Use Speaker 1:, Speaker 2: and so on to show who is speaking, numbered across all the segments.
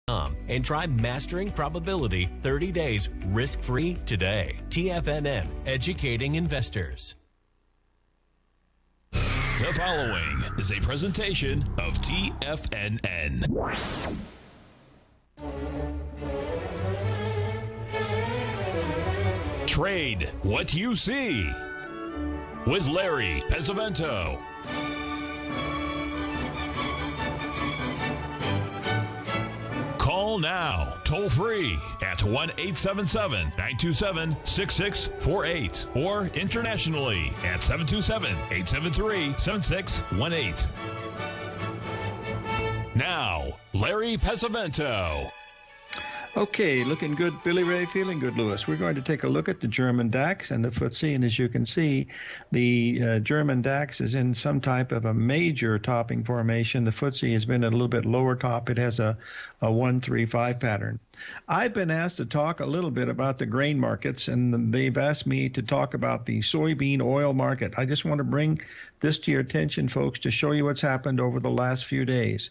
Speaker 1: And try Mastering Probability 30 days risk-free today. TFNN, educating investors.
Speaker 2: The following is a presentation of TFNN. Trade what you see with Larry Pesavento. Call now, toll free at 1-877-927-6648 or internationally at 727-873-7618. Now, Larry Pesavento.
Speaker 3: Okay, looking good, Billy Ray, feeling good, Lewis. We're going to take a look at the German DAX and the FTSE, and as you can see, the German DAX is in some type of a major topping formation. The FTSE has been at a little bit lower top. It has a 1-3-5 pattern. I've been asked to talk a little bit about the grain markets, and they've asked me to talk about the soybean oil market. I just want to bring this to your attention, folks, to show you what's happened over the last few days.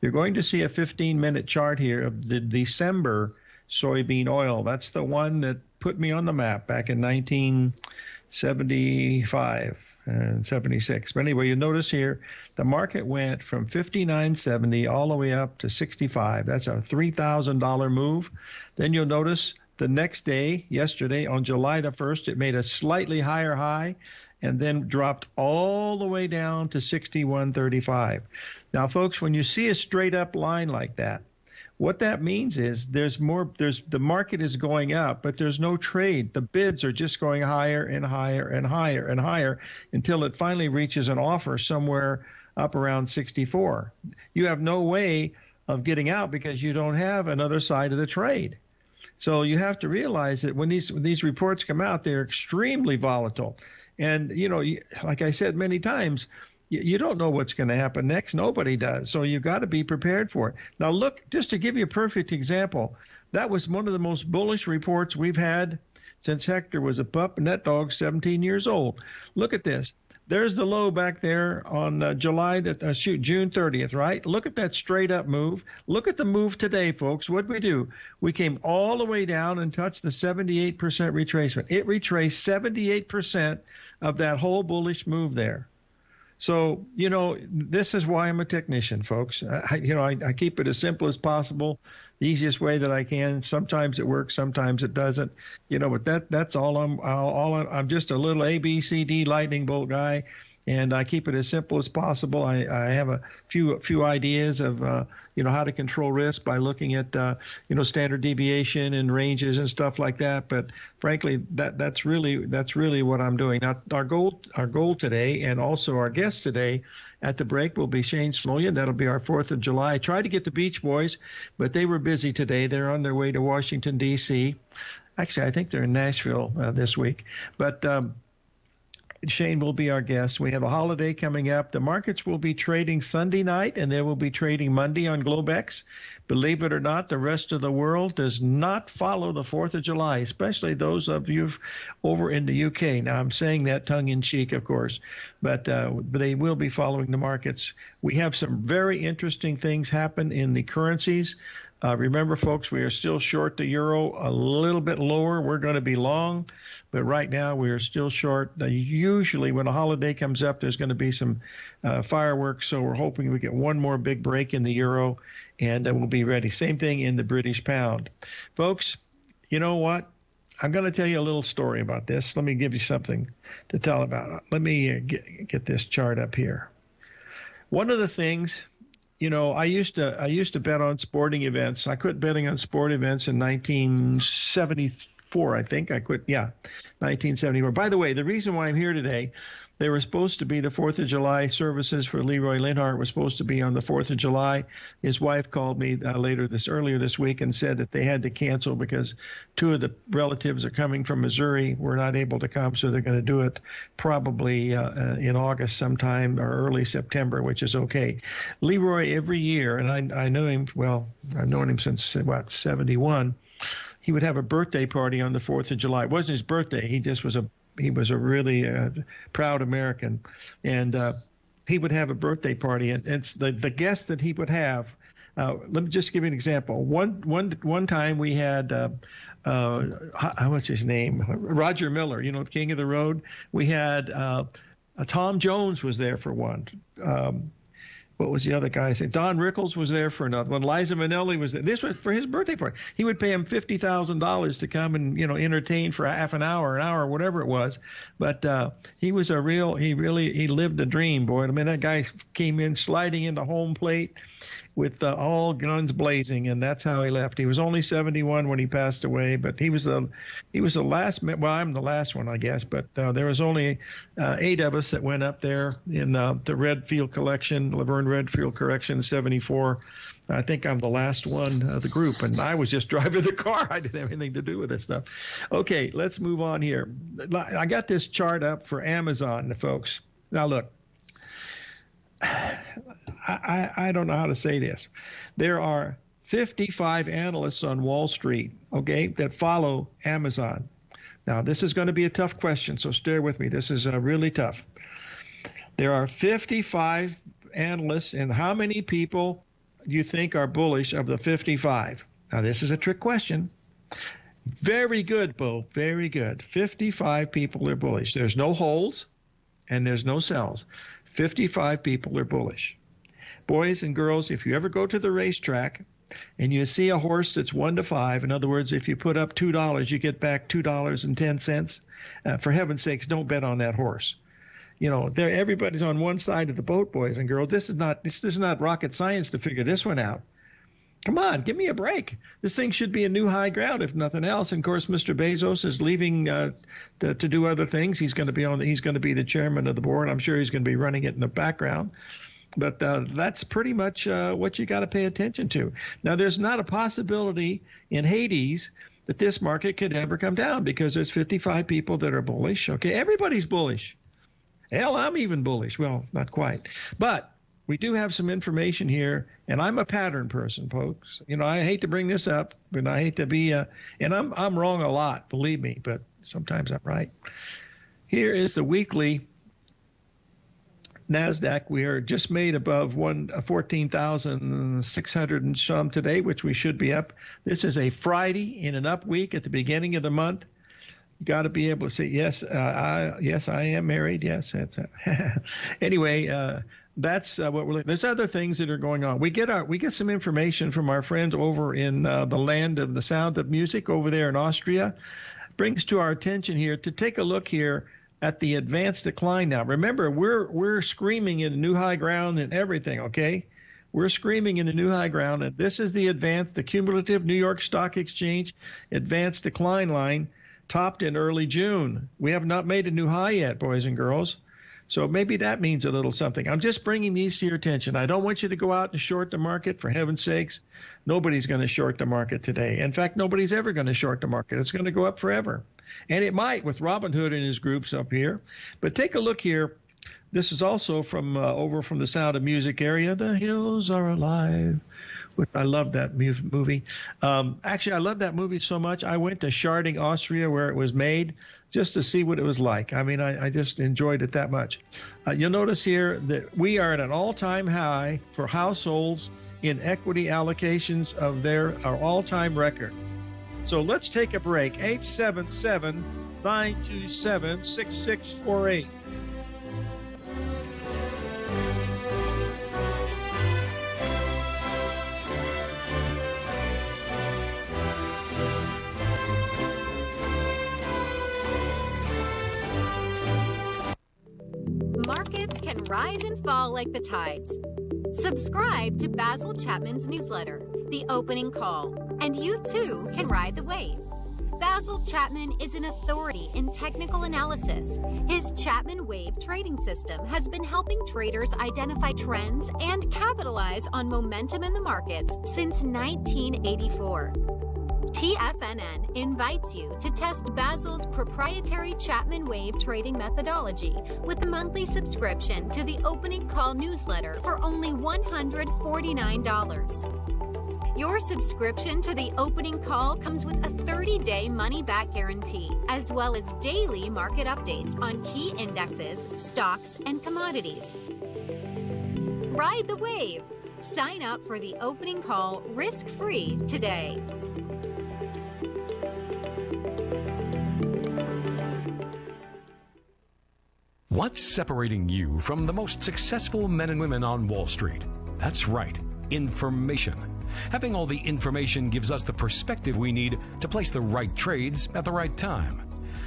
Speaker 3: You're going to see a 15-minute chart here of the December soybean oil. That's the one that put me on the map back in 1975 and 76. But anyway, you notice here the market went from 59.70 all the way up to 65. That's a $3,000 move. Then you'll notice the next day, yesterday, on July the 1st, it made a slightly higher high and then dropped all the way down to 61.35. Now, folks, when you see a straight up line like that, what that means is the market is going up, but there's no trade. The bids are just going higher and higher and higher and higher until it finally reaches an offer somewhere up around 64. You have no way of getting out because you don't have another side of the trade. So you have to realize that when these reports come out, they're extremely volatile. And, you know, like I said many times, you don't know what's going to happen next. Nobody does. So you've got to be prepared for it. Now, look, just to give you a perfect example, that was one of the most bullish reports we've had since Hector was a pup and that dog's 17 years old. Look at this. There's the low back there on June 30th, right? Look at that straight up move. Look at the move today, folks. What did we do? We came all the way down and touched the 78% retracement. It retraced 78% of that whole bullish move there. So, you know, this is why I'm a technician, folks. I keep it as simple as possible, the easiest way that I can. Sometimes it works, sometimes it doesn't. You know, but that's all I'm just a little ABCD lightning bolt guy, and I keep it as simple as possible. I have a few ideas of how to control risk by looking at standard deviation and ranges and stuff like that. But frankly, that's really what I'm doing. Now, our goal today, and also our guest today at the break, will be Shane Smolian. That'll be our 4th of July. I tried to get the Beach Boys, but they were busy today. They're on their way to Washington, D.C. Actually, I think they're in Nashville this week. But Shane will be our guest. We have a holiday coming up. The markets will be trading Sunday night, and they will be trading Monday on Globex. Believe it or not, the rest of the world does not follow the 4th of July, especially those of you over in the UK. Now, I'm saying that tongue-in-cheek, of course, but they will be following the markets. We have some very interesting things happen in the currencies. Remember, folks, we are still short the euro, a little bit lower. We're going to be long, but right now we are still short. Usually when a holiday comes up, there's going to be some fireworks, so we're hoping we get one more big break in the euro, and we'll be ready. Same thing in the British pound. Folks, you know what? I'm going to tell you a little story about this. Let me give you something to tell about. Let me get this chart up here. One of the things, you know, I used to bet on sporting events. I quit betting on sport events in 1974, I think. I quit, 1974. By the way, the reason why I'm here today, they were supposed to be the 4th of July services for Leroy Linhart were supposed to be on the 4th of July. His wife called me earlier this week and said that they had to cancel because 2 of the relatives are coming from Missouri. We're not able to come, so they're going to do it probably in August sometime or early September, which is okay. Leroy, every year, and I know him, well, I've known him since, 71. He would have a birthday party on the 4th of July. It wasn't his birthday. He was a really proud American, and he would have a birthday party, and it's the guests that he would have Let me just give you an example. One time we had, what's his name? Roger Miller, the king of the road. We had Tom Jones was there for one. What was the other guy saying? Don Rickles was there for another one. Liza Minnelli was there. This was for his birthday party. He would pay him $50,000 to come and entertain for half an hour, whatever it was. But he was he lived the dream, boy. I mean, that guy came in sliding into home plate with all guns blazing, and that's how he left. He was only 71 when he passed away, but he was the last. Well, I'm the last one, I guess, but there was only 8 of us that went up there in the Redfield collection, Laverne Redfield collection, 74. I think I'm the last one of the group, and I was just driving the car. I didn't have anything to do with this stuff. Okay, let's move on here. I got this chart up for Amazon, folks. Now look. I don't know how to say this. There are 55 analysts on Wall Street, okay, that follow Amazon. Now, this is going to be a tough question, so stay with me. This is really tough. There are 55 analysts, and how many people do you think are bullish of the 55? Now, this is a trick question. Very good, Bo. Very good. 55 people are bullish. There's no holds, and there's no sells. 55 people are bullish. Boys and girls, if you ever go to the racetrack and you see a horse that's 1 to 5, in other words, if you put up $2, you get back $2.10. For heaven's sakes, don't bet on that horse. Everybody's on one side of the boat, boys and girls. This is not rocket science to figure this one out. Come on, give me a break. This thing should be a new high ground, if nothing else. And of course, Mr. Bezos is leaving to do other things. He's going to be the chairman of the board. I'm sure he's going to be running it in the background. But that's pretty much what you got to pay attention to. Now, there's not a possibility in Hades that this market could ever come down because there's 55 people that are bullish. Okay, everybody's bullish. Hell, I'm even bullish. Well, not quite. But we do have some information here, and I'm a pattern person, folks. I hate to bring this up, but I hate to be and I'm wrong a lot, believe me, but sometimes I'm right. Here is the weekly NASDAQ. We are just made above 14,600 and some today, which we should be up. This is a Friday in an up week at the beginning of the month. You got to be able to say, yes, I am married. Yes, that's anyway, that's what we're. There's other things that are going on. We get some information from our friends over in the land of the sound of music over there in Austria. Brings to our attention here to take a look here at the advanced decline now. Remember, we're screaming in new high ground and everything, okay? We're screaming in the new high ground, and this is the cumulative New York Stock Exchange advanced decline line, topped in early June. We have not made a new high yet, boys and girls. So maybe that means a little something. I'm just bringing these to your attention. I don't want you to go out and short the market, for heaven's sakes. Nobody's going to short the market today. In fact, nobody's ever going to short the market. It's going to go up forever. And it might with Robinhood and his groups up here. But take a look here. This is also from over from the Sound of Music area. The hills are alive. I love that movie. Actually, I love that movie so much. I went to Scharding, Austria, where it was made, just to see what it was like. I mean, I just enjoyed it that much. You'll notice here that we are at an all-time high for households in equity allocations of our all-time record. So let's take a break. 877-927-6648.
Speaker 4: Markets can rise and fall like the tides. Subscribe to Basil Chapman's newsletter, The Opening Call, and you too can ride the wave. Basil Chapman is an authority in technical analysis. His Chapman Wave trading system has been helping traders identify trends and capitalize on momentum in the markets since 1984. TFNN invites you to test Basil's proprietary Chapman Wave trading methodology with a monthly subscription to the Opening Call newsletter for only $149. Your subscription to the Opening Call comes with a 30-day money-back guarantee, as well as daily market updates on key indexes, stocks, and commodities. Ride the wave. Sign up for the opening call risk-free today.
Speaker 5: What's separating you from the most successful men and women on Wall Street? That's right, information. Having all the information gives us the perspective we need to place the right trades at the right time.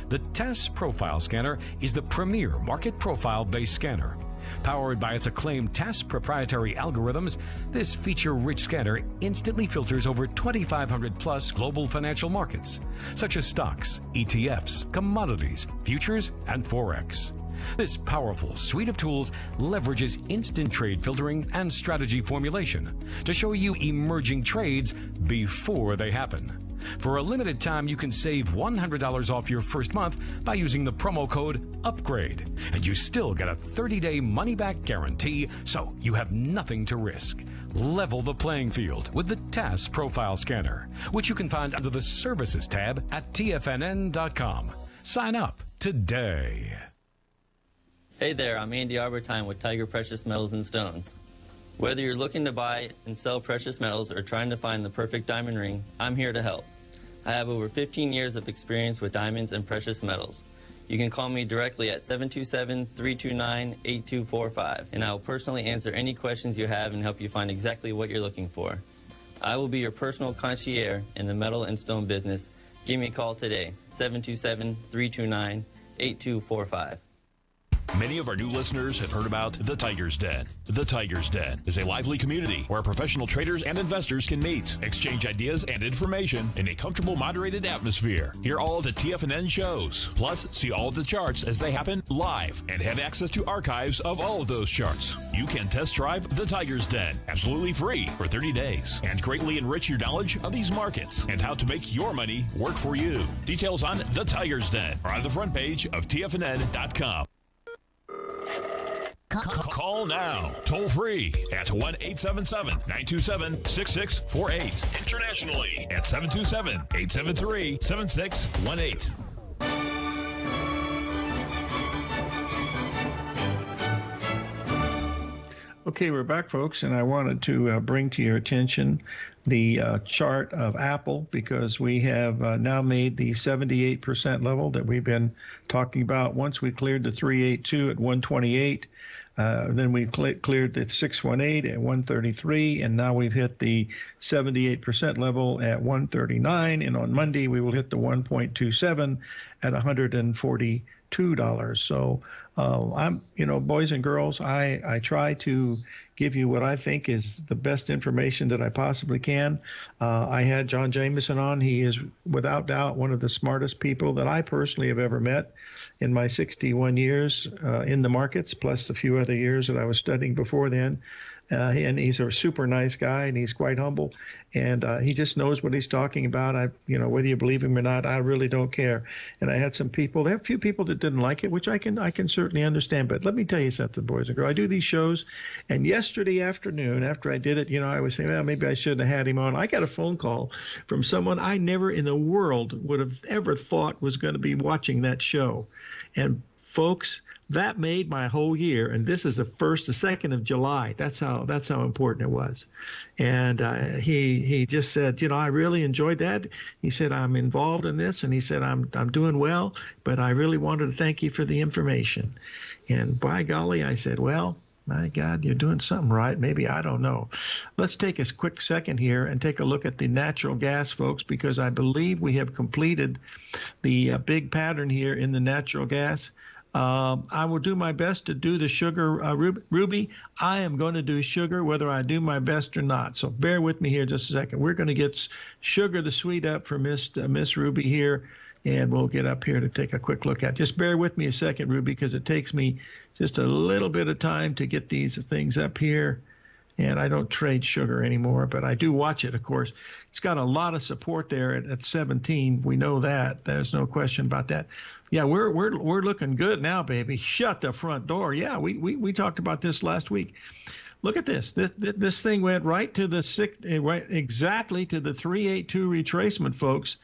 Speaker 5: The TAS Profile Scanner is the premier market profile-based scanner. Powered by its acclaimed TAS proprietary algorithms, this feature-rich scanner instantly filters over 2,500 plus global financial markets, such as stocks, ETFs, commodities, futures, and Forex. This powerful suite of tools leverages instant trade filtering and strategy formulation to show you emerging trades before they happen. For a limited time, you can save $100 off your first month by using the promo code UPGRADE, and you still get a 30-day money-back guarantee, so you have nothing to risk. Level the playing field with the TAS Profile Scanner, which you can find under the Services tab at TFNN.com. Sign up today.
Speaker 6: Hey there, I'm Andy Arbertine with Tiger Precious Metals and Stones. Whether you're looking to buy and sell precious metals or trying to find the perfect diamond ring, I'm here to help. I have over 15 years of experience with diamonds and precious metals. You can call me directly at 727-329-8245, and I will personally answer any questions you have and help you find exactly what you're looking for. I will be your personal concierge in the metal and stone business. Give me a call today, 727-329-8245.
Speaker 2: Many of our new listeners have heard about The Tiger's Den. The Tiger's Den is a lively community where professional traders and investors can meet, exchange ideas and information in a comfortable, moderated atmosphere. Hear all of the TFNN shows, plus see all of the charts as they happen live and have access to archives of all of those charts. You can test drive The Tiger's Den absolutely free for 30 days and greatly enrich your knowledge of these markets and how to make your money work for you. Details on The Tiger's Den are on the front page of TFNN.com. Call now, toll free at 1-877-927-6648. Internationally at 727-873-7618.
Speaker 3: Okay, we're back, folks, and I wanted to bring to your attention the chart of Apple, because we have now made the 78% level that we've been talking about. Once we cleared the 382 at 128, then we cleared the 618 at 133, and now we've hit the 78% level at 139, and on Monday we will hit the 1.27 at $142. So I'm, boys and girls, I try to give you what I think is the best information that I possibly can. I had John Jameson on. He is without doubt one of the smartest people that I personally have ever met in my 61 years in the markets, plus a few other years that I was studying before then. And he's a super nice guy, and he's quite humble, and he just knows what he's talking about. Whether you believe him or not, I really don't care. And I had some people, there are a few people that didn't like it, which I can certainly understand. But let me tell you something, boys and girls. I do these shows, and yesterday afternoon, after I did it, I was saying, well, maybe I shouldn't have had him on. I got a phone call from someone I never in the world would have ever thought was going to be watching that show. And folks, that made my whole year, and this is the 2nd of July. That's how important it was. And he just said, I really enjoyed that. He said, I'm involved in this, and he said, I'm doing well, but I really wanted to thank you for the information. And by golly, I said, well, my God, you're doing something right. Maybe, I don't know. Let's take a quick second here and take a look at the natural gas, folks, because I believe we have completed the big pattern here in the natural gas. I will do my best to do the sugar, Ruby. I am going to do sugar whether I do my best or not. So bear with me here just a second. We're going to get Sugar the Sweet up for Miss Ruby here, and we'll get up here to take a quick look at. Just bear with me a second, Ruby, because it takes me just a little bit of time to get these things up here. And I don't trade sugar anymore, but I do watch it, of course. It's got a lot of support there at 17. We know that. There's no question about that. Yeah, we're looking good now, baby. Shut the front door. Yeah, we talked about this last week. Look at this. This thing went right to exactly to the 382 retracement, folks,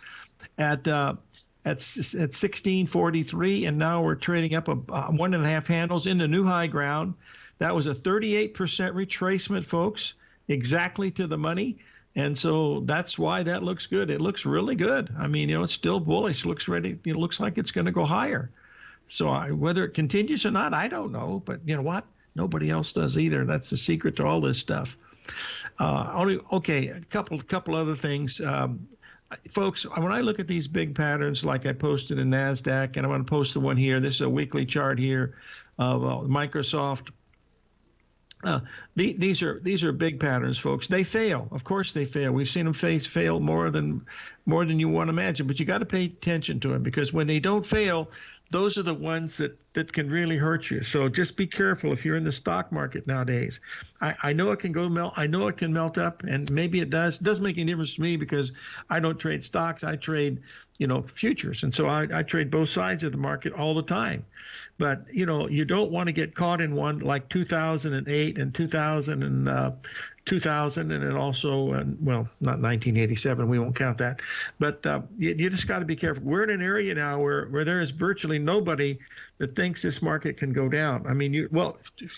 Speaker 3: at 1643, and now we're trading up 1.5 handles into new high ground. That was a 38% retracement, folks. exactly to the money. And so that's why that looks good. It looks really good. I mean, it's still bullish. Looks ready. It looks like it's going to go higher. So whether it continues or not, I don't know. But you know what? Nobody else does either. That's the secret to all this stuff. Okay, a couple other things. Folks, when I look at these big patterns, like I posted in NASDAQ, and I'm going to post the one here. This is a weekly chart here of Microsoft. These are big patterns, folks. They fail. Of course they fail. We've seen them fail more than you want to imagine. But you got to pay attention to them, because when they don't fail, those are the ones that can really hurt you. So just be careful if you're in the stock market nowadays. I know it can I know it can melt up, and maybe it does. It doesn't make any difference to me, because I don't trade stocks. I trade, futures. And so I trade both sides of the market all the time. But, you don't want to get caught in one like 2008 and 2000 and then also, not 1987. We won't count that. But you just got to be careful. We're in an area now where there is virtually nobody that thinks this market can go down. I mean,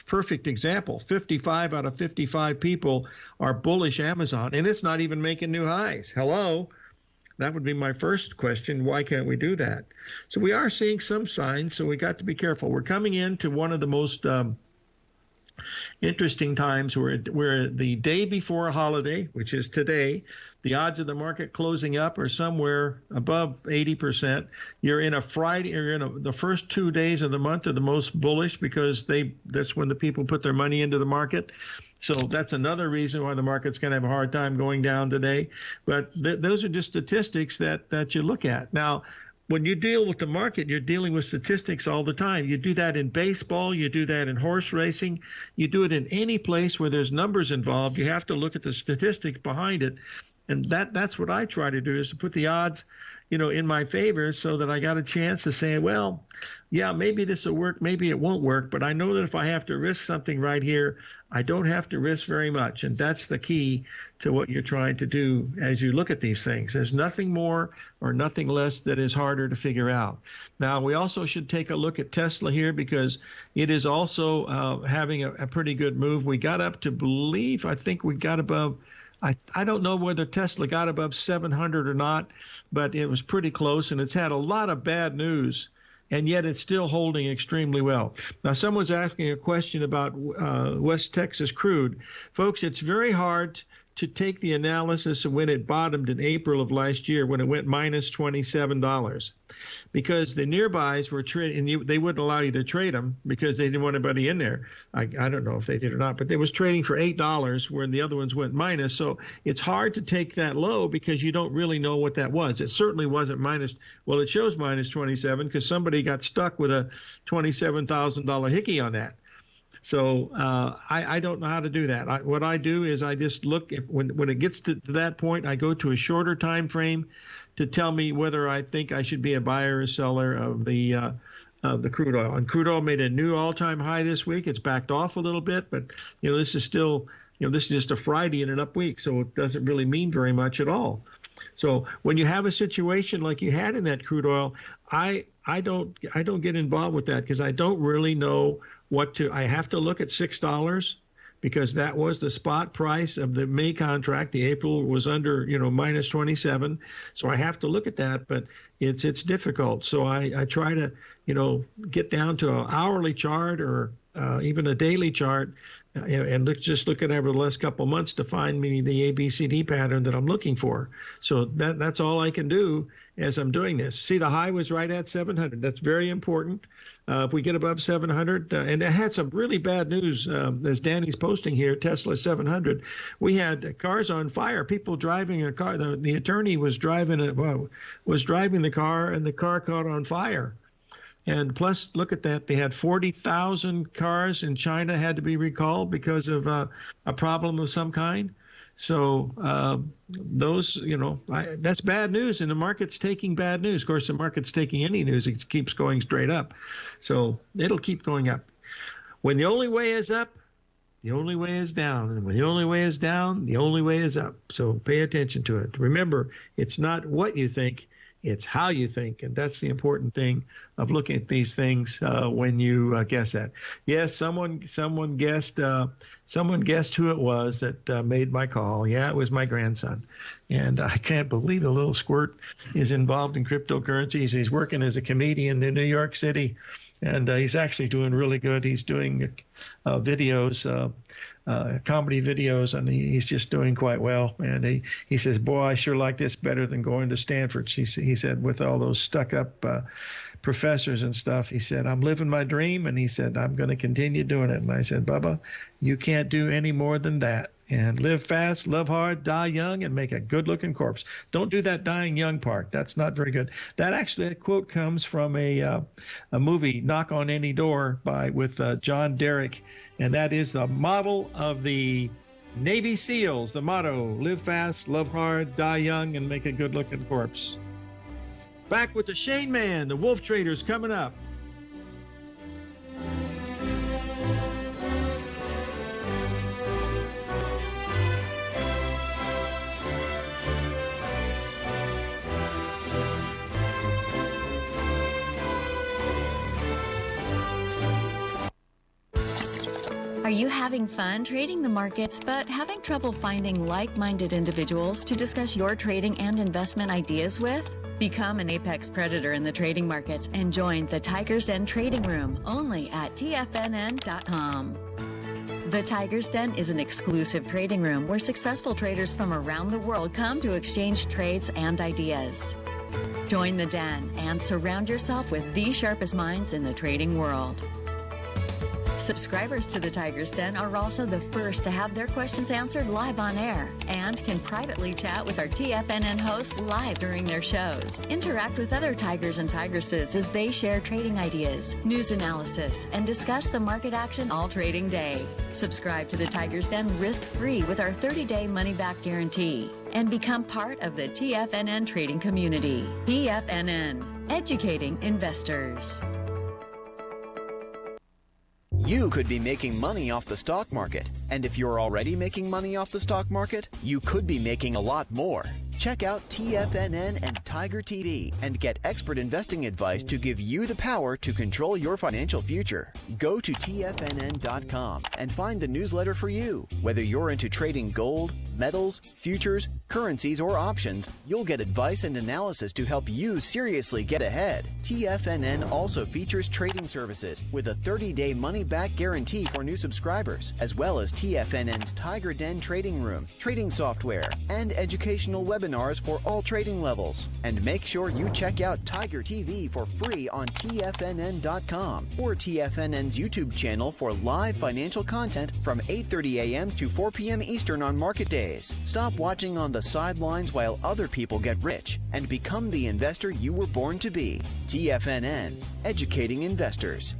Speaker 3: perfect example. 55 out of 55 people are bullish Amazon, and it's not even making new highs. Hello? That would be my first question. Why can't we do that? So we are seeing some signs, so we got to be careful. We're coming into one of the most interesting times where the day before a holiday, which is today, the odds of the market closing up are somewhere above 80%. You're in a Friday, the first 2 days of the month are the most bullish, because that's when the people put their money into the market. So that's another reason why the market's going to have a hard time going down today. But those are just statistics that you look at. Now, when you deal with the market, you're dealing with statistics all the time. You do that in baseball. You do that in horse racing. You do it in any place where there's numbers involved. You have to look at the statistics behind it. And that's what I try to do, is to put the odds, in my favor, so that I got a chance to say, well, yeah, maybe this will work, maybe it won't work. But I know that if I have to risk something right here, I don't have to risk very much. And that's the key to what you're trying to do as you look at these things. There's nothing more or nothing less that is harder to figure out. Now, we also should take a look at Tesla here, because it is also having a pretty good move. We got up to I think we got above, I don't know whether Tesla got above 700 or not, but it was pretty close, and it's had a lot of bad news, and yet it's still holding extremely well. Now, someone's asking a question about West Texas crude. Folks, it's very hard to take the analysis of when it bottomed in April of last year, when it went minus $27, because the nearbys were trading, and they wouldn't allow you to trade them because they didn't want anybody in there. I don't know if they did or not, but they was trading for $8 when the other ones went minus. So it's hard to take that low, because you don't really know what that was. It certainly wasn't minus. Well, it shows minus 27 because somebody got stuck with a $27,000 hickey on that. So I don't know how to do that. What I do is I just look when it gets to that point, I go to a shorter time frame to tell me whether I think I should be a buyer or seller of the crude oil. And crude oil made a new all-time high this week. It's backed off a little bit, but this is still this is just a Friday in an up week, so it doesn't really mean very much at all. So when you have a situation like you had in that crude oil, I don't get involved with that, because I don't really know I have to look at $6, because that was the spot price of the May contract. The April was under, minus 27. So I have to look at that, but it's difficult. So I try to, get down to an hourly chart or even a daily chart, and just look at it over the last couple of months to find me the ABCD pattern that I'm looking for. So that's all I can do as I'm doing this. See, the high was right at 700. That's very important. If we get above 700, and it had some really bad news, as Danny's posting here, Tesla 700. We had cars on fire, people driving a car. The attorney was driving the car, and the car caught on fire. And plus, look at that. They had 40,000 cars in China had to be recalled because of a problem of some kind. So that's bad news, and the market's taking bad news. Of course, the market's taking any news. It keeps going straight up. So it'll keep going up. When the only way is up, the only way is down. And when the only way is down, the only way is up. So pay attention to it. Remember, it's not what you think, It's how you think, and that's the important thing of looking at these things when you guess at. Yes, someone guessed who it was that made my call. Yeah, it was my grandson, and I can't believe the little squirt is involved in cryptocurrencies. He's working as a comedian in New York City, and he's actually doing really good. He's doing videos. Comedy videos, and he's just doing quite well. And he says, boy, I sure like this better than going to Stanford. He said, with all those stuck-up professors and stuff, he said, I'm living my dream, and he said, I'm going to continue doing it. And I said, Bubba, you can't do any more than that. And live fast, love hard, die young, and make a good-looking corpse. Don't do that dying young part. That's not very good. That quote comes from a movie, Knock on Any Door, with John Derrick, and that is the model of the Navy SEALs. The motto: live fast, love hard, die young, and make a good-looking corpse. Back with the Shane Man, the Wolf Traders, coming up.
Speaker 7: Are you having fun trading the markets but having trouble finding like-minded individuals to discuss your trading and investment ideas with? Become an apex predator in the trading markets and join the Tiger's Den Trading Room only at TFNN.com. The Tiger's Den is an exclusive trading room where successful traders from around the world come to exchange trades and ideas. Join the den and surround yourself with the sharpest minds in the trading world. Subscribers to the Tiger's Den are also the first to have their questions answered live on air and can privately chat with our TFNN hosts live during their shows. Interact with other Tigers and Tigresses as they share trading ideas, news analysis, and discuss the market action all trading day. Subscribe to the Tiger's Den risk-free with our 30-day money-back guarantee and become part of the TFNN trading community. TFNN, educating investors.
Speaker 8: You could be making money off the stock market. And if you're already making money off the stock market, you could be making a lot more. Check out TFNN and Tiger TV and get expert investing advice to give you the power to control your financial future. Go to TFNN.com and find the newsletter for you. Whether you're into trading gold, metals, futures, currencies, or options, you'll get advice and analysis to help you seriously get ahead. TFNN also features trading services with a 30-day money-back guarantee for new subscribers, as well as TFNN's Tiger Den Trading Room, trading software, and educational webinars for all trading levels. And make sure you check out Tiger TV for free on TFNN.com or TFNN's YouTube channel for live financial content from 8:30 a.m. to 4 p.m. Eastern on market days. Stop watching on the sidelines while other people get rich and become the investor you were born to be. TFNN, educating investors.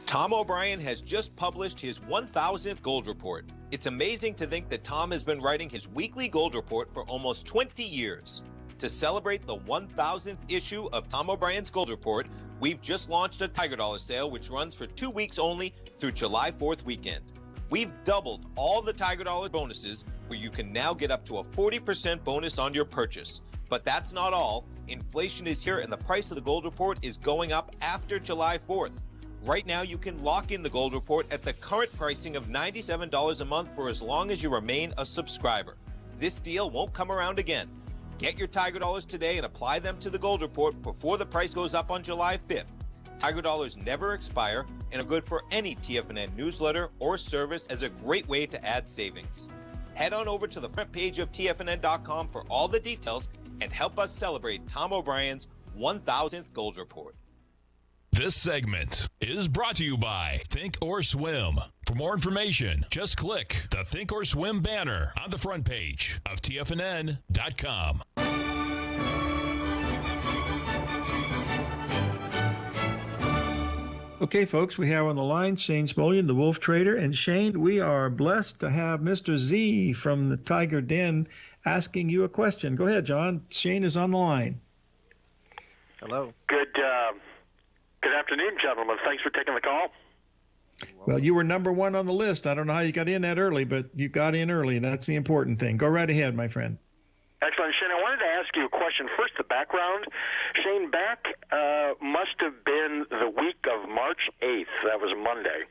Speaker 9: Tom O'Brien has just published his 1000th Gold Report. It's amazing to think that Tom has been writing his weekly gold report for almost 20 years. To celebrate the 1000th issue of Tom O'Brien's Gold Report, we've just launched a Tiger Dollar sale which runs for 2 weeks only through July 4th weekend. We've doubled all the Tiger Dollar bonuses where you can now get up to a 40% bonus on your purchase. But that's not all. Inflation is here and the price of the Gold Report is going up after July 4th. Right now, you can lock in the Gold Report at the current pricing of $97 a month for as long as you remain a subscriber. This deal won't come around again. Get your Tiger Dollars today and apply them to the Gold Report before the price goes up on July 5th. Tiger Dollars never expire and are good for any TFNN newsletter or service as a great way to add savings. Head on over to the front page of TFNN.com for all the details and help us celebrate Tom O'Brien's 1000th Gold Report.
Speaker 2: This segment is brought to you by Thinkorswim. For more information, just click the Thinkorswim banner on the front page of TFNN.com.
Speaker 3: Okay, folks, we have on the line Shane Smolian, the Wolf Trader. And Shane, we are blessed to have Mr. Z from the Tiger Den asking you a question. Go ahead, John. Shane is on the line.
Speaker 10: Hello.
Speaker 11: Good afternoon, gentlemen. Thanks for taking the call.
Speaker 3: Well, you were number one on the list. I don't know how you got in that early, but you got in early, and that's the important thing. Go right ahead, my friend.
Speaker 11: Excellent. ask you a question. First, the background. Shane, back must have been the week of March 8th. That was Monday.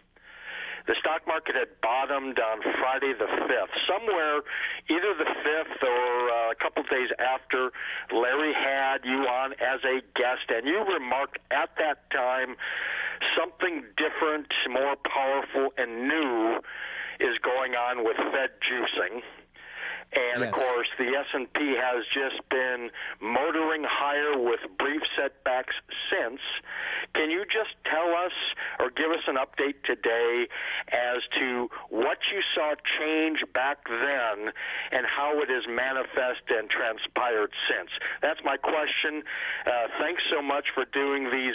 Speaker 11: The stock market had bottomed on Friday the 5th. Somewhere, either the 5th or a couple days after, Larry had you on as a guest, and you remarked at that time something different, more powerful, and new is going on with Fed juicing. And,
Speaker 10: Yes.
Speaker 11: of course, the S&P has just been motoring higher with brief setbacks since. Can you just tell us or give us an update today as to what you saw change back then and how it has manifested and transpired since? That's my question. Thanks so much for doing these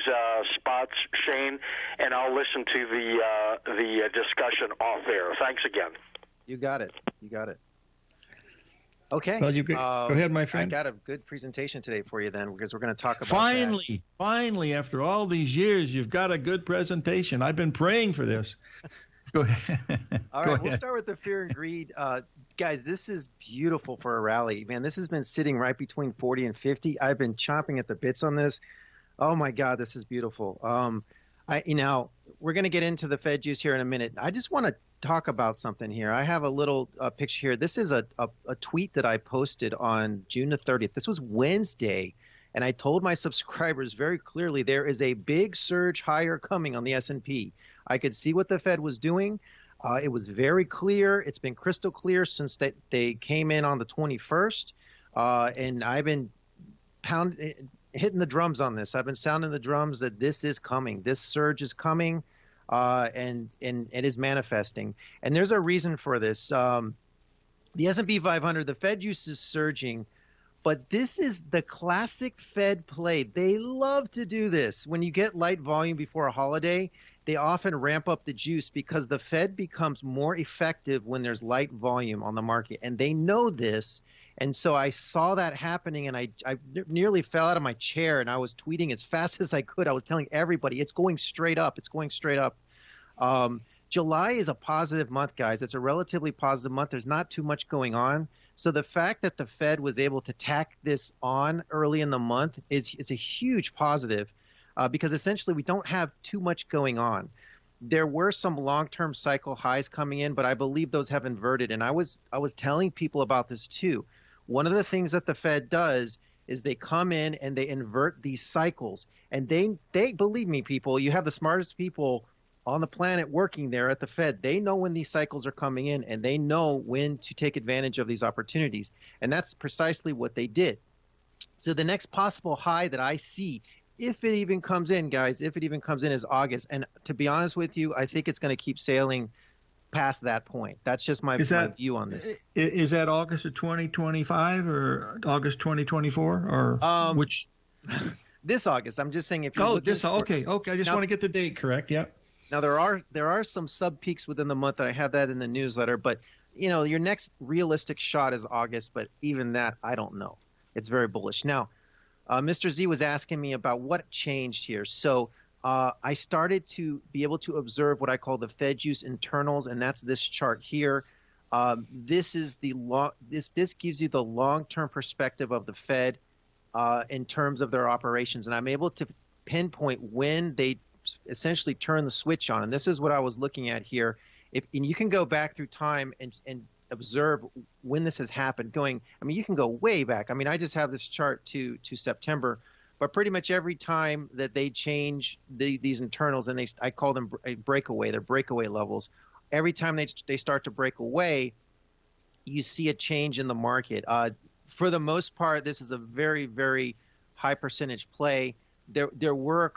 Speaker 11: spots, Shane, and I'll listen to the discussion off air. Thanks again.
Speaker 10: You got it. You got it. Okay.
Speaker 3: Well, go ahead, my friend.
Speaker 10: I got a good presentation today for you then, because we're going to talk about
Speaker 3: Finally, after all these years, you've got a good presentation. I've been praying for this. Go ahead.
Speaker 10: All right, we'll start with the fear and greed. Guys, this is beautiful for a rally. Man, this has been sitting right between 40 and 50. I've been chomping at the bits on this. Oh, my God, this is beautiful. We're going to get into the Fed juice here in a minute. I just want to talk about something here. I have a little picture here. This is a tweet that I posted on June the 30th. This was Wednesday, and I told my subscribers very clearly there is a big surge higher coming on the S&P. I could see what the Fed was doing. It was very clear. It's been crystal clear since they came in on the 21st, and I've been hitting the drums on this. I've been sounding the drums that this is coming. This surge is coming. And it is manifesting. And there's a reason for this. The S&P 500, the Fed juice is surging, but this is the classic Fed play. They love to do this. When you get light volume before a holiday, they often ramp up the juice because the Fed becomes more effective when there's light volume on the market. And they know this. And so I saw that happening, and I nearly fell out of my chair, and I was tweeting as fast as I could. I was telling everybody, it's going straight up. It's going straight up. July is a positive month, guys. It's a relatively positive month. There's not too much going on. So the fact that the Fed was able to tack this on early in the month is a huge positive because essentially we don't have too much going on. There were some long-term cycle highs coming in, but I believe those have inverted. And I was telling people about this too. One of the things that the Fed does is they come in and they invert these cycles. And they believe me, people, you have the smartest people on the planet working there at the Fed. They know when these cycles are coming in, and they know when to take advantage of these opportunities. And that's precisely what they did. So the next possible high that I see, if it even comes in, guys, if it even comes in, is August. And to be honest with you, I think it's going to keep sailing past that point. That's just my view on this.
Speaker 3: Is that August of 2025 or August 2024 or which?
Speaker 10: This August. I'm just saying if you
Speaker 3: okay. I just want to get the date correct. Yep.
Speaker 10: Now there are some sub peaks within the month, and I have that in the newsletter. But your next realistic shot is August. But even that, I don't know. It's very bullish. Now, Mr. Z was asking me about what changed here. So I started to be able to observe what I call the Fed juice internals, and that's this chart here. This is this gives you the long-term perspective of the Fed in terms of their operations, and I'm able to pinpoint when they essentially turn the switch on. And this is what I was looking at here. And you can go back through time and observe when this has happened. You can go way back. I just have this chart to September. But pretty much every time that they change these internals, and I call them a breakaway, they're breakaway levels. Every time they start to break away, you see a change in the market. For the most part, this is a very, very high percentage play. There were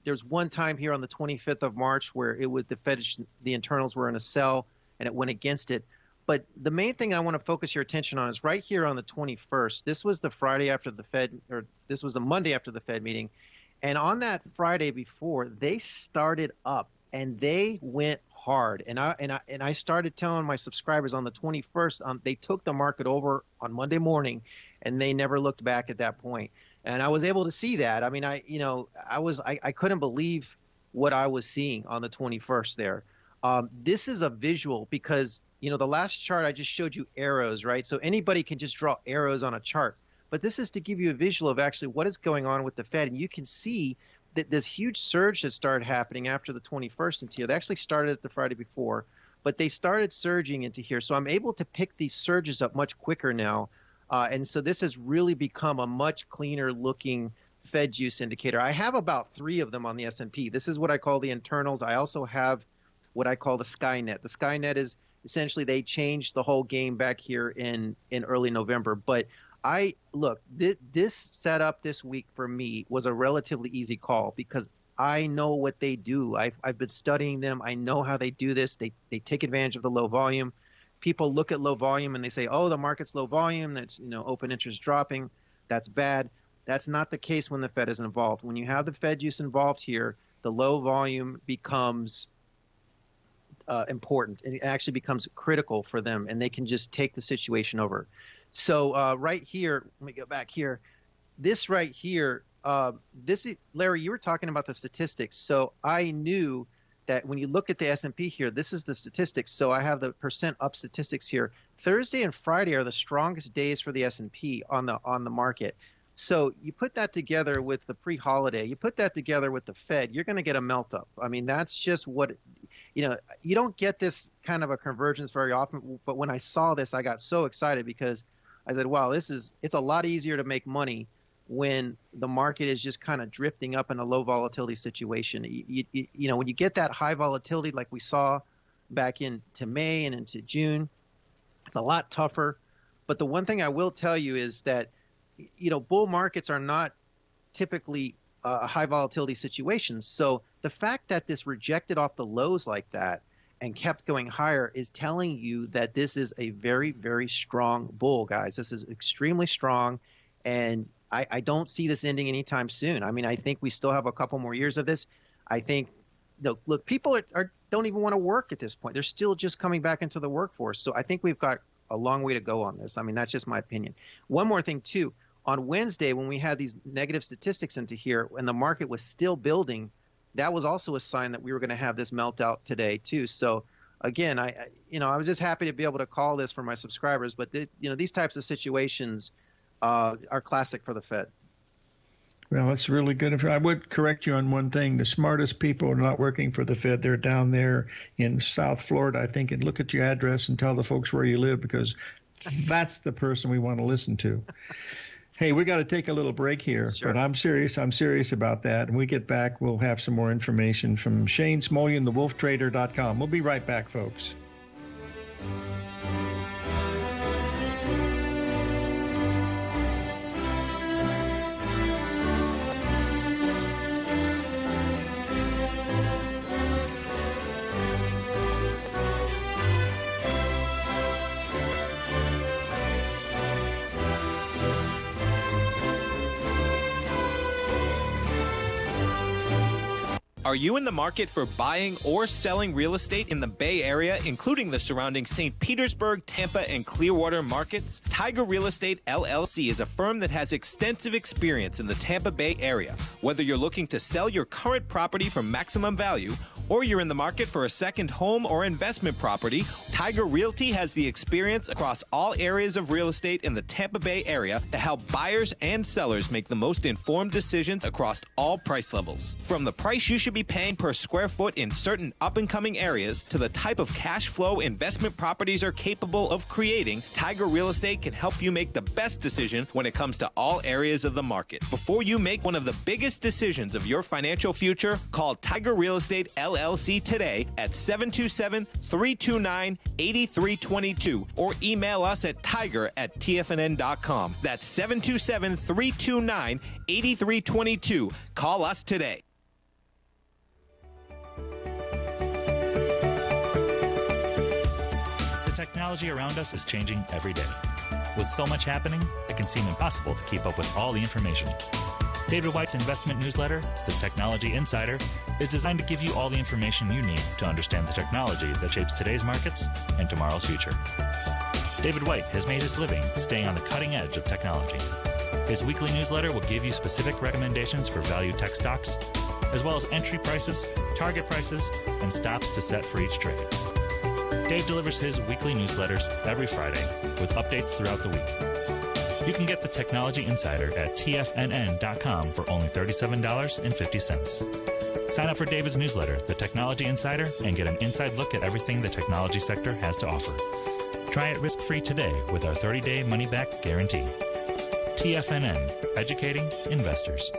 Speaker 10: there's one time here on the 25th of March where it was the internals were in a sell and it went against it. But the main thing I want to focus your attention on is right here on the 21st. This was the Friday after the Fed, or this was the Monday after the Fed meeting. And on that Friday before, they started up and they went hard. And I started telling my subscribers on the 21st, they took the market over on Monday morning, and they never looked back at that point. And I was able to see that. I couldn't believe what I was seeing on the 21st there. This is a visual because the last chart I just showed you arrows, right? So anybody can just draw arrows on a chart. but this is to give you a visual of actually what is going on with the Fed. And you can see that this huge surge that started happening after the 21st into here. They actually started it the Friday before, but they started surging into here. So I'm able to pick these surges up much quicker now. And so this has really become a much cleaner looking Fed juice indicator. I have about 3 of them on the S&P. This is what I call the internals. I also have what I call the Skynet. The Skynet is essentially they changed the whole game back here in early November. But this setup this week for me was a relatively easy call because I know what they do. I've been studying them. I know how they do this. They take advantage of the low volume. People look at low volume and they say, oh, the market's low volume. That's, open interest dropping. That's bad. That's not the case when the Fed is involved. When you have the Fed juice involved here, the low volume becomes important. It actually becomes critical for them, and they can just take the situation over. So right here, let me go back here. This right here, Larry, you were talking about the statistics. So I knew that when you look at the S&P here, this is the statistics. So I have the percent up statistics here. Thursday and Friday are the strongest days for the S&P on the market. So you put that together with the pre-holiday, you put that together with the Fed, you're going to get a melt up. I mean, that's just what, you don't get this kind of a convergence very often. But when I saw this, I got so excited because I said, wow, it's a lot easier to make money when the market is just kind of drifting up in a low volatility situation. When you get that high volatility like we saw back into May and into June, it's a lot tougher. But the one thing I will tell you is that bull markets are not typically high volatility situations. So the fact that this rejected off the lows like that and kept going higher is telling you that this is a very, very strong bull, guys. This is extremely strong. And I don't see this ending anytime soon. I mean, I think we still have a couple more years of this. I think, look, people don't even want to work at this point. They're still just coming back into the workforce. So I think we've got a long way to go on this. I mean, that's just my opinion. One more thing, too. On Wednesday, when we had these negative statistics into here and the market was still building, that was also a sign that we were going to have this meltdown today, too. So, again, I was just happy to be able to call this for my subscribers. But, these types of situations are classic for the Fed.
Speaker 3: Well, it's really good. I would correct you on one thing. The smartest people are not working for the Fed. They're down there in South Florida, I think, and look at your address and tell the folks where you live because that's the person we want to listen to. Hey, we got to take a little break here, But I'm serious. I'm serious about that. When we get back, we'll have some more information from Shane Smolian, thewolftrader.com. We'll be right back, folks.
Speaker 9: Are you in the market for buying or selling real estate in the Bay Area, including the surrounding St. Petersburg, Tampa, and Clearwater markets? Tiger Real Estate LLC is a firm that has extensive experience in the Tampa Bay area. Whether you're looking to sell your current property for maximum value, or you're in the market for a second home or investment property, Tiger Realty has the experience across all areas of real estate in the Tampa Bay area to help buyers and sellers make the most informed decisions across all price levels. From the price you should be paying per square foot in certain up-and-coming areas to the type of cash flow investment properties are capable of creating, Tiger Real Estate can help you make the best decision when it comes to all areas of the market. Before you make one of the biggest decisions of your financial future, call Tiger Real Estate LLC today at 727-329-8322 or email us at tiger@tfnn.com. That's 727-329-8322. Call us today.
Speaker 12: The technology around us is changing every day. With so much happening, it can seem impossible to keep up with all the information. David White's investment newsletter, The Technology Insider, is designed to give you all the information you need to understand the technology that shapes today's markets and tomorrow's future. David White has made his living staying on the cutting edge of technology. His weekly newsletter will give you specific recommendations for value tech stocks, as well as entry prices, target prices, and stops to set for each trade. Dave delivers his weekly newsletters every Friday with updates throughout the week. You can get the Technology Insider at TFNN.com for only $37.50. Sign up for David's newsletter, The Technology Insider, and get an inside look at everything the technology sector has to offer. Try it risk-free today with our 30-day money-back guarantee. TFNN, educating investors.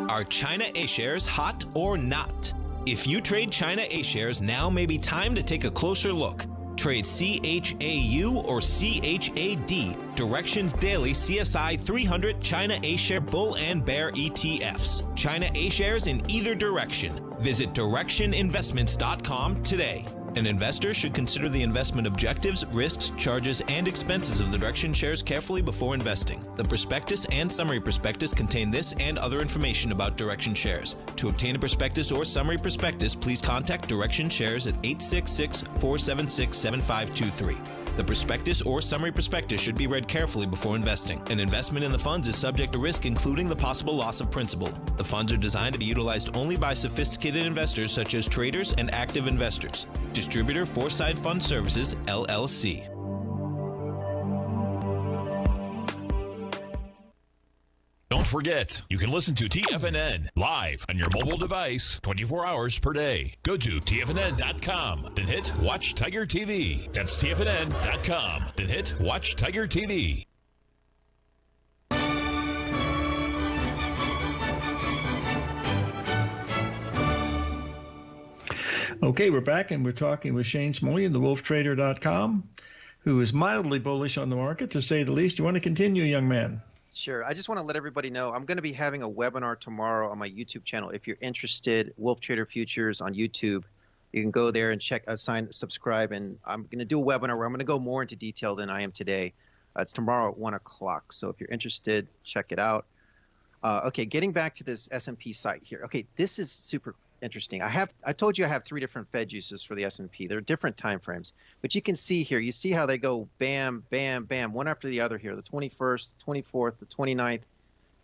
Speaker 9: Are China A-shares hot or not? If you trade China A-shares, now may be time to take a closer look. Trade CHAU or CHAD, Directions Daily CSI 300 China A-share Bull and Bear ETFs. China A-shares in either direction. Visit directioninvestments.com today. An investor should consider the investment objectives, risks, charges, and expenses of the Direction shares carefully before investing. The prospectus and summary prospectus contain this and other information about Direction shares. To obtain a prospectus or summary prospectus, please contact Direction shares at 866-476-7523. The prospectus or summary prospectus should be read carefully before investing. An investment in the funds is subject to risk, including the possible loss of principal. The funds are designed to be utilized only by sophisticated investors such as traders and active investors. Distributor Foreside Fund Services, LLC.
Speaker 2: Don't forget, you can listen to TFNN live on your mobile device 24 hours per day. Go to TFNN.com, then hit Watch Tiger TV. That's TFNN.com, then hit Watch Tiger TV.
Speaker 3: Okay, we're back and we're talking with Shane Smolley of thewolftrader.com, who is mildly bullish on the market, to say the least. You want to continue, young man?
Speaker 10: Sure. I just want to let everybody know I'm going to be having a webinar tomorrow on my YouTube channel. If you're interested, Wolf Trader Futures on YouTube, you can go there and subscribe. And I'm going to do a webinar where I'm going to go more into detail than I am today. It's tomorrow at 1 o'clock. So if you're interested, check it out. Okay, getting back to this S&P site here. Okay, this is super interesting. I told you I have 3 different Fed uses for the S&P. They're different time frames, but you can see here, you see how they go bam, bam, bam, one after the other here, the 21st, 24th, the 29th,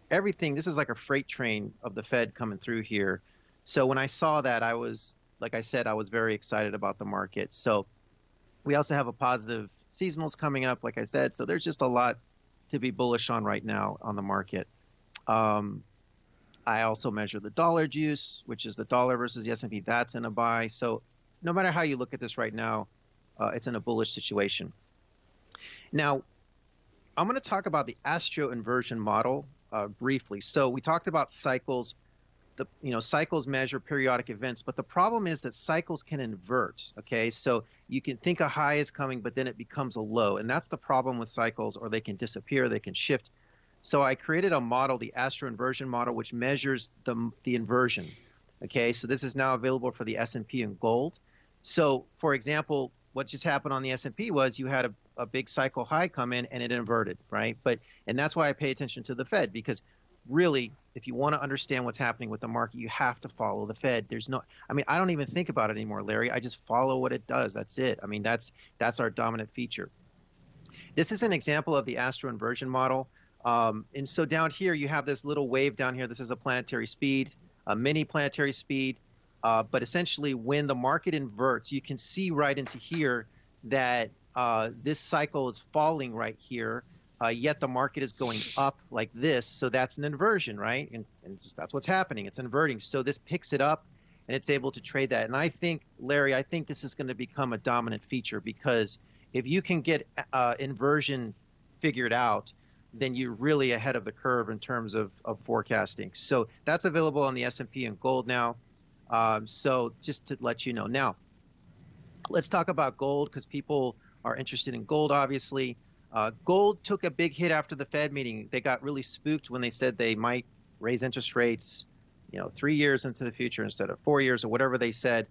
Speaker 10: everything. This is like a freight train of the Fed coming through here. So when I saw that, I was, like I said, I was very excited about the market. So we also have a positive seasonals coming up, like I said. So there's just a lot to be bullish on right now on the market. I also measure the dollar juice, which is the dollar versus the S&P. That's in a buy. So no matter how you look at this right now, it's in a bullish situation. Now, I'm going to talk about the Astro inversion model briefly. So we talked about cycles. Cycles measure periodic events, but the problem is that cycles can invert. Okay, so you can think a high is coming, but then it becomes a low, and that's the problem with cycles. Or they can disappear, they can shift. So I created a model, the Astro inversion model, which measures the inversion. Okay, so this is now available for the S&P and gold. So, for example, what just happened on the S&P was you had a big cycle high come in and it inverted, right? And that's why I pay attention to the Fed, because really, if you want to understand what's happening with the market, you have to follow the Fed. I don't even think about it anymore, Larry. I just follow what it does. That's it. I mean, that's our dominant feature. This is an example of the Astro inversion model. And so down here, you have this little wave down here. This is a planetary speed, a mini planetary speed. But essentially, when the market inverts, you can see right into here that this cycle is falling right here, yet the market is going up like this. So that's an inversion, right? And that's what's happening. It's inverting. So this picks it up, and it's able to trade that. And I think, Larry, this is going to become a dominant feature, because if you can get inversion figured out, then you're really ahead of the curve in terms of forecasting. So that's available on the S&P and gold now. So just to let you know. Now, let's talk about gold, because people are interested in gold, obviously. Gold took a big hit after the Fed meeting. They got really spooked when they said they might raise interest rates, 3 years into the future instead of 4 years or whatever they said.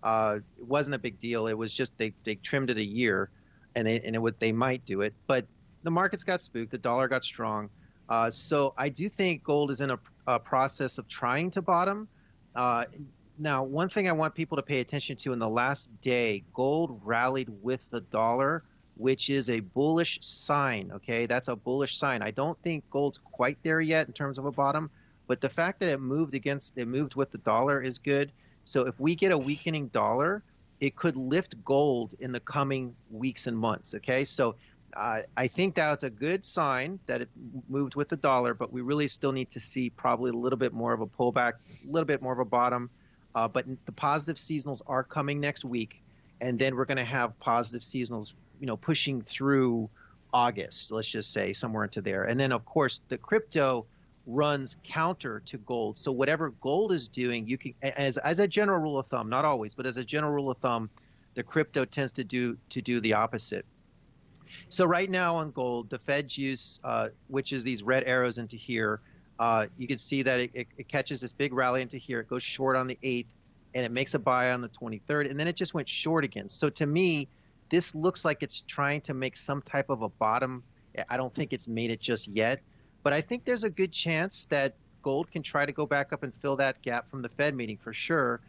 Speaker 10: It wasn't a big deal. It was just they trimmed it a year, and they might do it. But the markets got spooked. The dollar got strong. So I do think gold is in a process of trying to bottom. Now, one thing I want people to pay attention to, in the last day, gold rallied with the dollar, which is a bullish sign, okay? That's a bullish sign. I don't think gold's quite there yet in terms of a bottom, but the fact that it moved with the dollar is good. So if we get a weakening dollar, it could lift gold in the coming weeks and months. Okay, so I think that's a good sign that it moved with the dollar, but we really still need to see probably a little bit more of a pullback, a little bit more of a bottom. But the positive seasonals are coming next week, and then we're going to have positive seasonals, pushing through August, let's just say somewhere into there. And then, of course, the crypto runs counter to gold. So whatever gold is doing, you can, as a general rule of thumb, not always, but as a general rule of thumb, the crypto tends to do the opposite. So right now on gold, the Fed juice, which is these red arrows into here, you can see that it catches this big rally into here. It goes short on the 8th, and it makes a buy on the 23rd, and then it just went short again. So to me, this looks like it's trying to make some type of a bottom. I don't think it's made it just yet, but I think there's a good chance that gold can try to go back up and fill that gap from the Fed meeting for sure.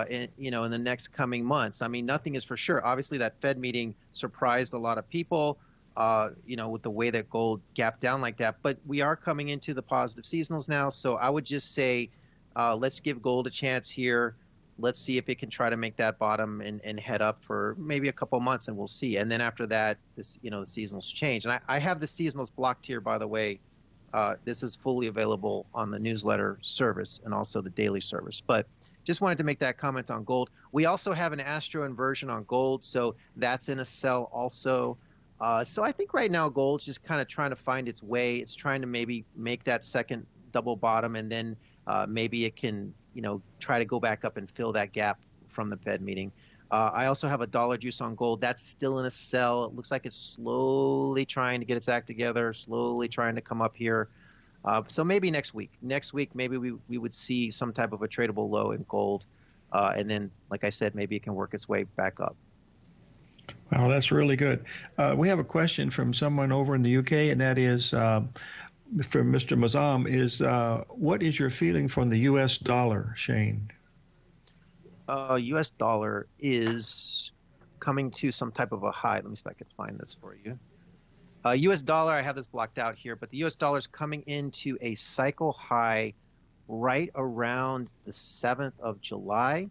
Speaker 10: In the next coming months. I mean, nothing is for sure. Obviously, that Fed meeting surprised a lot of people, with the way that gold gapped down like that. But we are coming into the positive seasonals now. So I would just say, let's give gold a chance here. Let's see if it can try to make that bottom and head up for maybe a couple months, and we'll see. And then after that, the seasonals change. And I have the seasonals blocked here, by the way. This is fully available on the newsletter service and also the daily service. But just wanted to make that comment on gold. We also have an Astro inversion on gold, so that's in a sell also. So I think right now gold's just kind of trying to find its way. It's trying to maybe make that second double bottom, and then maybe it can, try to go back up and fill that gap from the Fed meeting. I also have a dollar juice on gold. That's still in a sell. It looks like it's slowly trying to get its act together, slowly trying to come up here. So maybe next week. Next week, maybe we would see some type of a tradable low in gold. And then, like I said, maybe it can work its way back up.
Speaker 3: Wow, that's really good. We have a question from someone over in the UK, and that is from Mr. Mazam, is what is your feeling from the U.S. dollar, Shane?
Speaker 10: U.S. dollar is coming to some type of a high. Let me see if I can find this for you. U.S. dollar, I have this blocked out here, but the U.S. dollar is coming into a cycle high right around the 7th of July,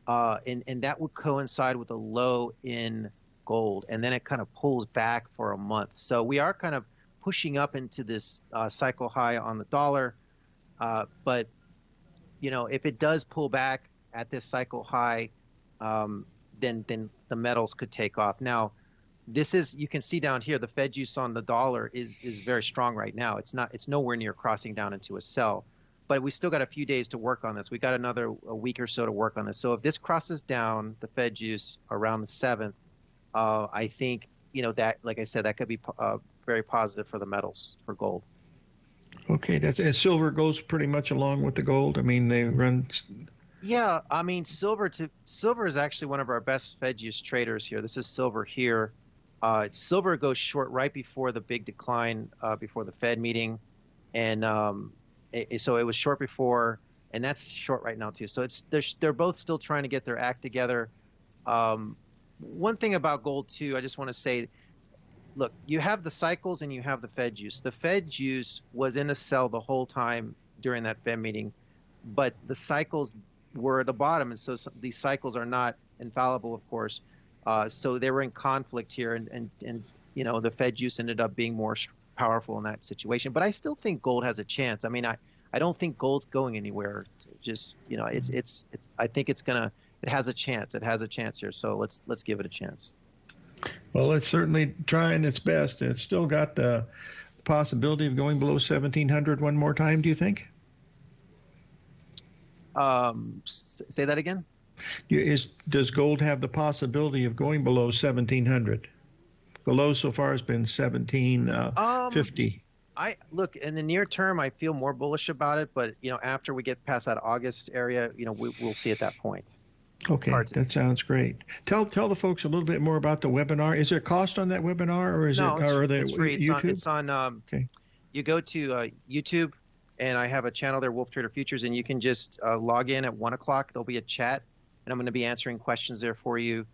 Speaker 10: and that would coincide with a low in gold, and then it kind of pulls back for a month. So we are kind of pushing up into this cycle high on the dollar, but if it does pull back at this cycle high, then the metals could take off. Now, this is, you can see down here, the Fed juice on the dollar is very strong right now. It's nowhere near crossing down into a sell, but we still got a few days to work on this. We got a week or so to work on this. So if this crosses down the Fed juice around the 7th, I think, that, like I said, that could be very positive for the metals, for gold.
Speaker 3: Okay, and silver goes pretty much along with the gold. I mean, they run.
Speaker 10: Yeah, I mean, silver is actually one of our best Fed use traders here. This is silver here. Silver goes short right before the big decline, before the Fed meeting, and so it was short before, and that's short right now too. So they're both still trying to get their act together. One thing about gold too, I just want to say, look, you have the cycles and you have the Fed juice. The Fed juice was in a sell the whole time during that Fed meeting, but the cycles were at the bottom, and so these cycles are not infallible, of course. So they were in conflict here, and the Fed juice ended up being more powerful in that situation. But I still think gold has a chance. I mean, I don't think gold's going anywhere. Just it's I think it has a chance. It has a chance here. So let's give it a chance.
Speaker 3: Well, it's certainly trying its best. It's still got the possibility of going below 1,700 one more time, do you think?
Speaker 10: Say that again?
Speaker 3: Does gold have the possibility of going below 1,700? The low so far has been 1,750.
Speaker 10: Look, in the near term, I feel more bullish about it, but after we get past that August area, we'll see at that point.
Speaker 3: Okay, that sounds great. Tell the folks a little bit more about the webinar. Is there a cost on that webinar, or is
Speaker 10: it's free.
Speaker 3: YouTube?
Speaker 10: It's on.
Speaker 3: Okay.
Speaker 10: You go to YouTube, and I have a channel there, Wolf Trader Futures, and you can just log in at 1 o'clock. There'll be a chat, and I'm going to be answering questions there for you.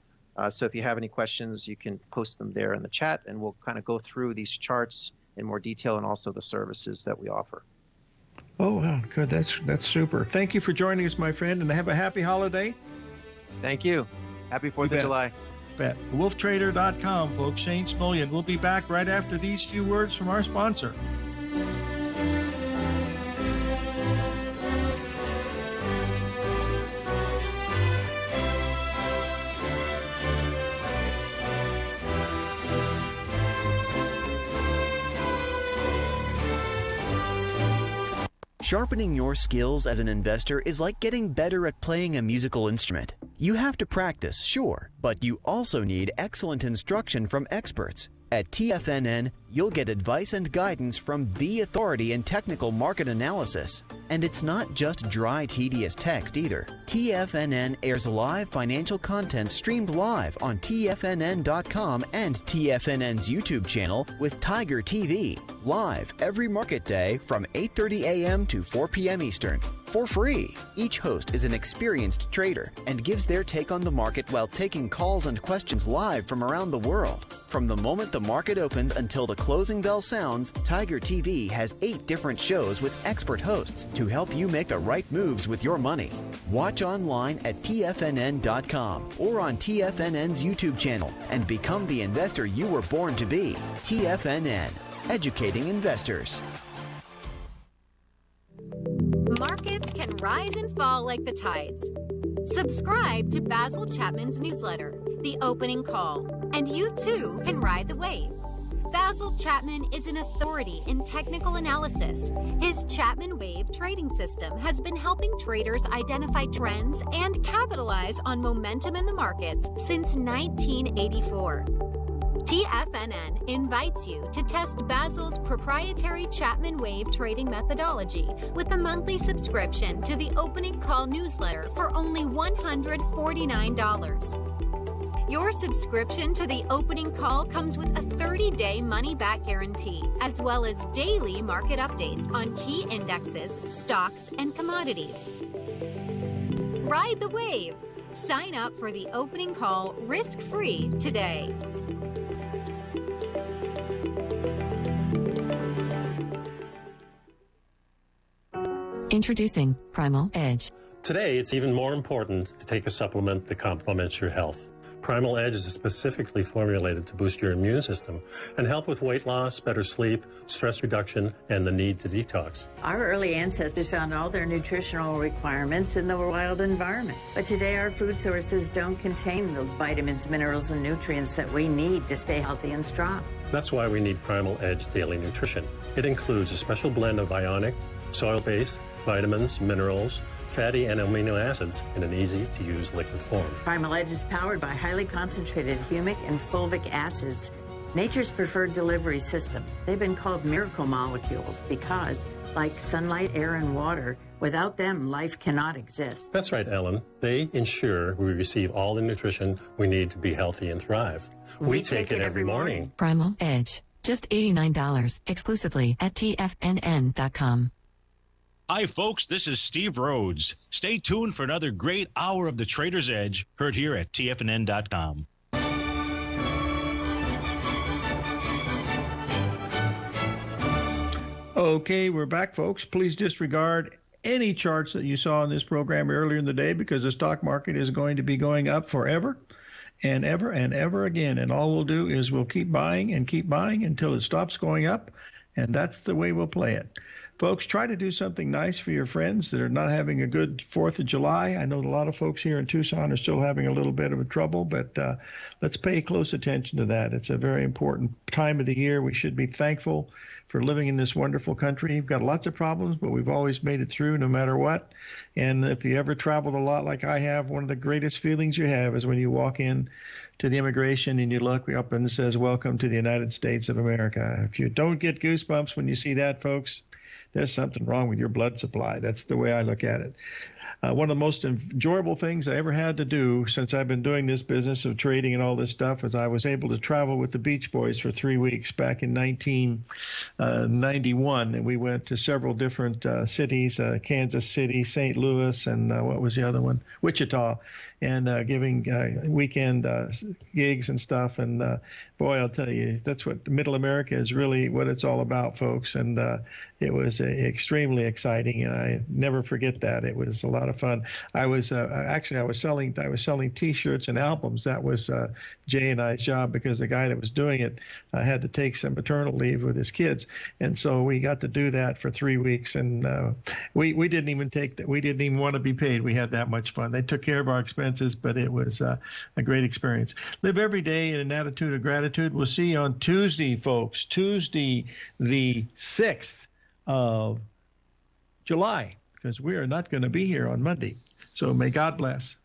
Speaker 10: So if you have any questions, you can post them there in the chat, and we'll kind of go through these charts in more detail and also the services that we offer.
Speaker 3: Oh, wow, good. That's super. Thank you for joining us, my friend, and have a happy holiday.
Speaker 10: Thank you. Happy 4th of July.
Speaker 3: Bet. Wolftrader.com, folks. Shane Smolian. We'll be back right after these few words from our sponsor.
Speaker 8: Sharpening your skills as an investor is like getting better at playing a musical instrument. You have to practice, sure, but you also need excellent instruction from experts. At TFNN, you'll get advice and guidance from the authority in technical market analysis. And it's not just dry, tedious text either. TFNN airs live financial content streamed live on TFNN.com and TFNN's YouTube channel with Tiger TV, live every market day from 8:30 a.m. to 4 p.m. Eastern. For free. Each host is an experienced trader and gives their take on the market while taking calls and questions live from around the world. From the moment the market opens until the closing bell sounds, Tiger TV has 8 different shows with expert hosts to help you make the right moves with your money. Watch online at TFNN.com or on TFNN's YouTube channel and become the investor you were born to be. TFNN, educating investors.
Speaker 4: Markets can rise and fall like the tides. Subscribe to Basil Chapman's newsletter, The Opening Call, and you too can ride the wave. Basil Chapman is an authority in technical analysis. His Chapman Wave trading system has been helping traders identify trends and capitalize on momentum in the markets since 1984. TFNN invites you to test Basil's proprietary Chapman Wave trading methodology with a monthly subscription to the Opening Call newsletter for only $149. Your subscription to the Opening Call comes with a 30-day money-back guarantee, as well as daily market updates on key indexes, stocks, and commodities. Ride the wave. Sign up for the Opening Call risk-free today.
Speaker 13: Introducing Primal Edge.
Speaker 14: Today, it's even more important to take a supplement that complements your health. Primal Edge is specifically formulated to boost your immune system and help with weight loss, better sleep, stress reduction, and the need to detox.
Speaker 15: Our early ancestors found all their nutritional requirements in the wild environment. But today, our food sources don't contain the vitamins, minerals, and nutrients that we need to stay healthy and strong.
Speaker 14: That's why we need Primal Edge Daily Nutrition. It includes a special blend of ionic, soil-based, vitamins, minerals, fatty and amino acids in an easy-to-use liquid form.
Speaker 15: Primal Edge is powered by highly concentrated humic and fulvic acids, nature's preferred delivery system. They've been called miracle molecules because, like sunlight, air, and water, without them, life cannot exist.
Speaker 14: That's right, Ellen. They ensure we receive all the nutrition we need to be healthy and thrive. We take it every morning.
Speaker 13: Primal Edge. Just $89 exclusively at TFNN.com.
Speaker 16: Hi, folks. This is Steve Rhodes. Stay tuned for another great hour of The Trader's Edge, heard here at TFNN.com.
Speaker 3: Okay, we're back, folks. Please disregard any charts that you saw in this program earlier in the day because the stock market is going to be going up forever and ever and ever again. And all we'll do is we'll keep buying until it stops going up. And that's the way we'll play it. Folks, try to do something nice for your friends that are not having a good 4th of July. I know a lot of folks here in Tucson are still having a little bit of trouble, but let's pay close attention to that. It's a very important time of the year. We should be thankful for living in this wonderful country. We've got lots of problems, but we've always made it through no matter what. And if you ever traveled a lot like I have, one of the greatest feelings you have is when you walk in to the immigration and you look up and it says, "Welcome to the United States of America." If you don't get goosebumps when you see that, folks, there's something wrong with your blood supply. That's the way I look at it. One of the most enjoyable things I ever had to do since I've been doing this business of trading and all this stuff is I was able to travel with the Beach Boys for 3 weeks back in 1991. And we went to several different cities, Kansas City, St. Louis, and what was the other one? Wichita, and giving weekend gigs and stuff. And boy, I'll tell you, that's what Middle America is really what it's all about, folks. And it was extremely exciting, and I never forget that. It was a lot of fun. I was selling T-shirts and albums. That was Jay and I's job, because the guy that was doing it had to take some maternal leave with his kids, and so we got to do that for 3 weeks. And we didn't even want to be paid. We had that much fun. They took care of our expenses, but it was a great experience. Live every day in an attitude of gratitude. We'll see you on Tuesday, folks. Tuesday, the 6th of July, because we are not going to be here on Monday. So may God bless.